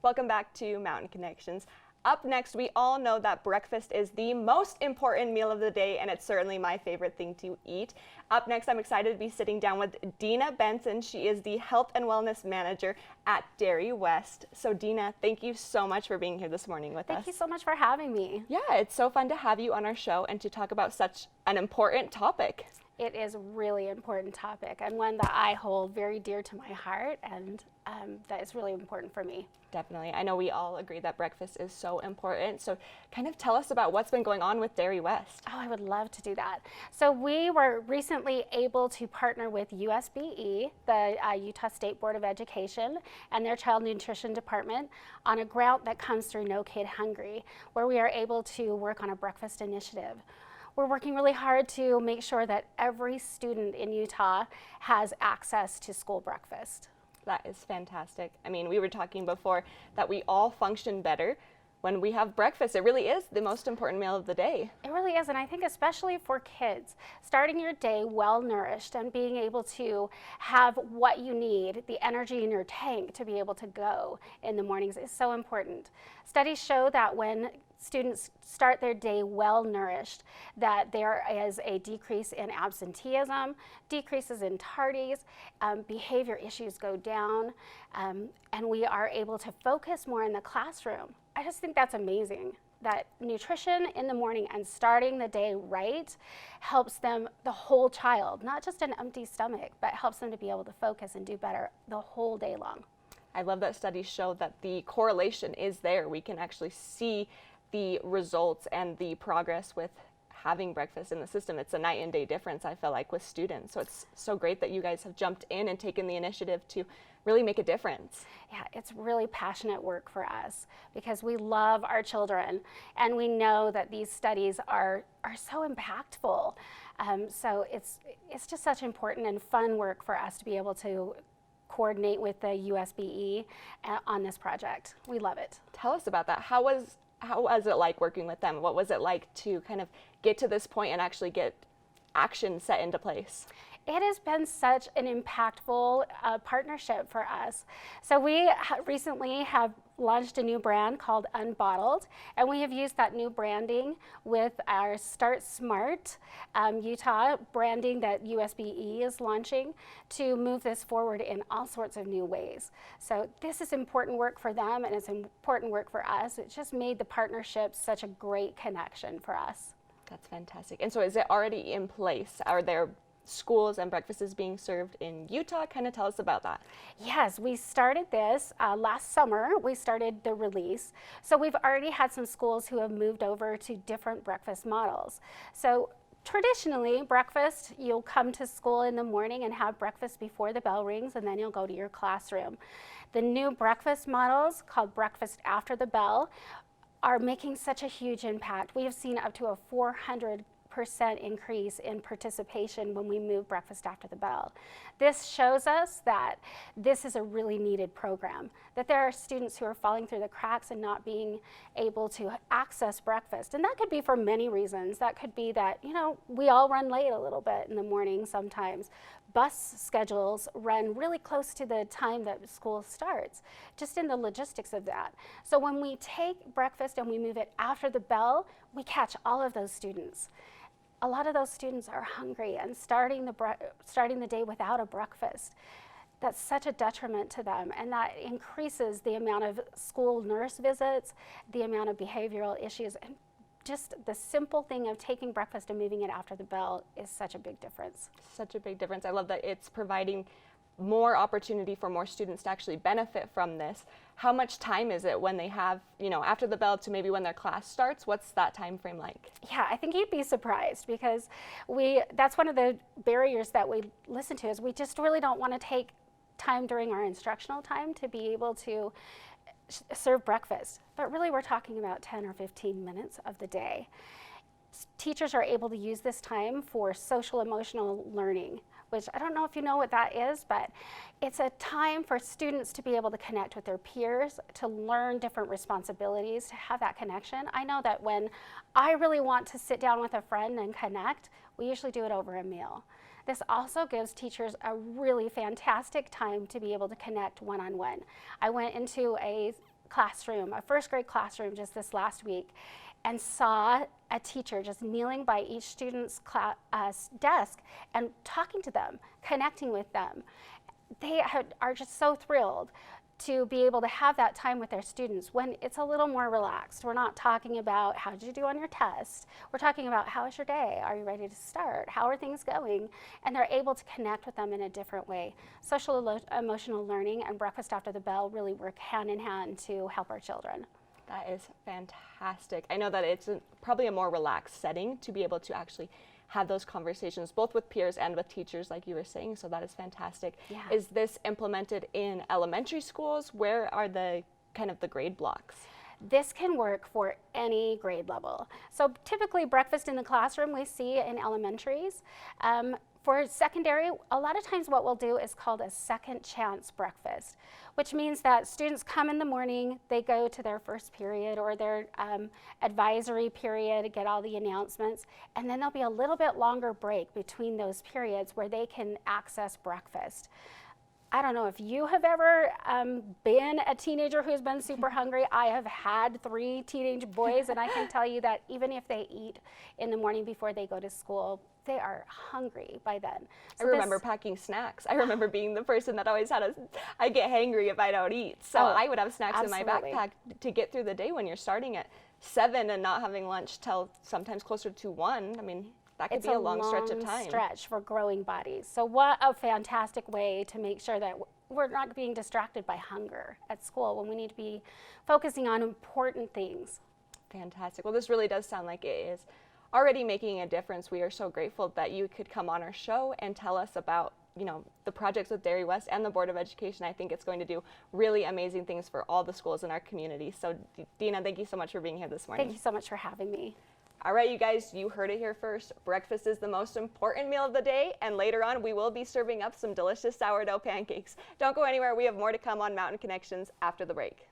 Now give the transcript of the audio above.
Welcome back to Mountain Connections. Up next, we all know that breakfast is the most important meal of the day, and it's certainly my favorite thing to eat. Up next, I'm excited to be sitting down with Deena Benson. She is the Health and Wellness Manager at Dairy West. So Deena, thank you so much for being here this morning with us. Thank you so much for having me. Yeah, it's so fun to have you on our show and to talk about such an important topic. It is a really important topic and one that I hold very dear to my heart, and that is really important for me. Definitely. I know we all agree that breakfast is so important. So kind of tell us about what's been going on with Dairy West. Oh, I would love to do that. So we were recently able to partner with USBE, the Utah State Board of Education, and their Child Nutrition Department on a grant that comes through No Kid Hungry, where we are able to work on a breakfast initiative. We're working really hard to make sure that every student in Utah has access to school breakfast. That is fantastic. I mean, we were talking before that we all function better when we have breakfast. It really is the most important meal of the day. It really is, and I think especially for kids, starting your day well nourished and being able to have what you need, the energy in your tank to be able to go in the mornings is so important. Studies show that when students start their day well nourished, that there is a decrease in absenteeism, decreases in tardies, behavior issues go down, and we are able to focus more in the classroom. I just think that's amazing, that nutrition in the morning and starting the day right helps them, the whole child, not just an empty stomach, but helps them to be able to focus and do better the whole day long. I love that studies show that the correlation is there. We can actually see the results and the progress with having breakfast in the system. It's a night and day difference, I feel like, with students. So it's so great that you guys have jumped in and taken the initiative to really make a difference. Yeah, it's really passionate work for us because we love our children and we know that these studies are so impactful. So it's just such important and fun work for us to be able to coordinate with the USBE on this project. We love it. Tell us about that. How was it like working with them? What was it like to kind of get to this point and actually get action set into place? It has been such an impactful partnership for us. So we recently have launched a new brand called Unbottled, and we have used that new branding with our Start Smart Utah branding that USBE is launching to move this forward in all sorts of new ways. So this is important work for them and it's important work for us. It just made the partnership such a great connection for us. That's fantastic. And so is it already in place? Are there schools and breakfasts being served in Utah? Kind of tell us about that. Yes, we started this last summer. We started the release. So we've already had some schools who have moved over to different breakfast models. So traditionally, breakfast, you'll come to school in the morning and have breakfast before the bell rings, and then you'll go to your classroom. The new breakfast models, called breakfast after the bell, are making such a huge impact. We have seen up to a 400% increase in participation when we move breakfast after the bell. This shows us that this is a really needed program, that there are students who are falling through the cracks and not being able to access breakfast. And that could be for many reasons. That could be that, you know, we all run late a little bit in the morning sometimes. Bus schedules run really close to the time that school starts, just in the logistics of that. So when we take breakfast and we move it after the bell, we catch all of those students. A lot of those students are hungry and starting the day without a breakfast. That's such a detriment to them, and that increases the amount of school nurse visits, the amount of behavioral issues, and just the simple thing of taking breakfast and moving it after the bell is such a big difference. Such a big difference. I love that it's providing more opportunity for more students to actually benefit from this. How much time is it when they have, you know, after the bell to maybe when their class starts? What's that time frame like? Yeah, I think you'd be surprised because that's one of the barriers that we listen to is we just really don't want to take time during our instructional time to be able to serve breakfast. But really we're talking about 10 or 15 minutes of the day. Teachers are able to use this time for social emotional learning, which I don't know if you know what that is, but it's a time for students to be able to connect with their peers, to learn different responsibilities, to have that connection. I know that when I really want to sit down with a friend and connect, we usually do it over a meal. This also gives teachers a really fantastic time to be able to connect one-on-one. I went into a classroom, a first grade classroom just this last week, and saw a teacher just kneeling by each student's desk and talking to them, connecting with them. They are just so thrilled to be able to have that time with their students when it's a little more relaxed. We're not talking about how did you do on your test. We're talking about how was your day? Are you ready to start? How are things going? And they're able to connect with them in a different way. Social emotional learning and breakfast after the bell really work hand in hand to help our children. That is fantastic. I know that it's probably a more relaxed setting to be able to actually have those conversations both with peers and with teachers like you were saying, so that is fantastic. Yeah. Is this implemented in elementary schools? Where are the kind of the grade blocks? This can work for any grade level. So typically breakfast in the classroom we see in elementaries. For secondary, a lot of times what we'll do is called a second chance breakfast, which means that students come in the morning, they go to their first period or their advisory period, get all the announcements, and then there'll be a little bit longer break between those periods where they can access breakfast. I don't know if you have ever been a teenager who's been super hungry. I have had 3 teenage boys, and I can tell you that even if they eat in the morning before they go to school, they are hungry by then. So I remember packing snacks. I remember being the person that always I get hangry if I don't eat. So I would have snacks in my backpack to get through the day when you're starting at 7 and not having lunch till sometimes closer to 1. I mean, that could be a long stretch of time. It's a long stretch for growing bodies. So what a fantastic way to make sure that we're not being distracted by hunger at school when we need to be focusing on important things. Fantastic. Well, this really does sound like it is already making a difference. We are so grateful that you could come on our show and tell us about, you know, the projects with Dairy West and the Board of Education. I think it's going to do really amazing things for all the schools in our community. So Deena, thank you so much for being here this morning. Thank you so much for having me. All right, you guys, you heard it here first. Breakfast is the most important meal of the day, and later on we will be serving up some delicious sourdough pancakes. Don't go anywhere. We have more to come on Mountain Connections after the break.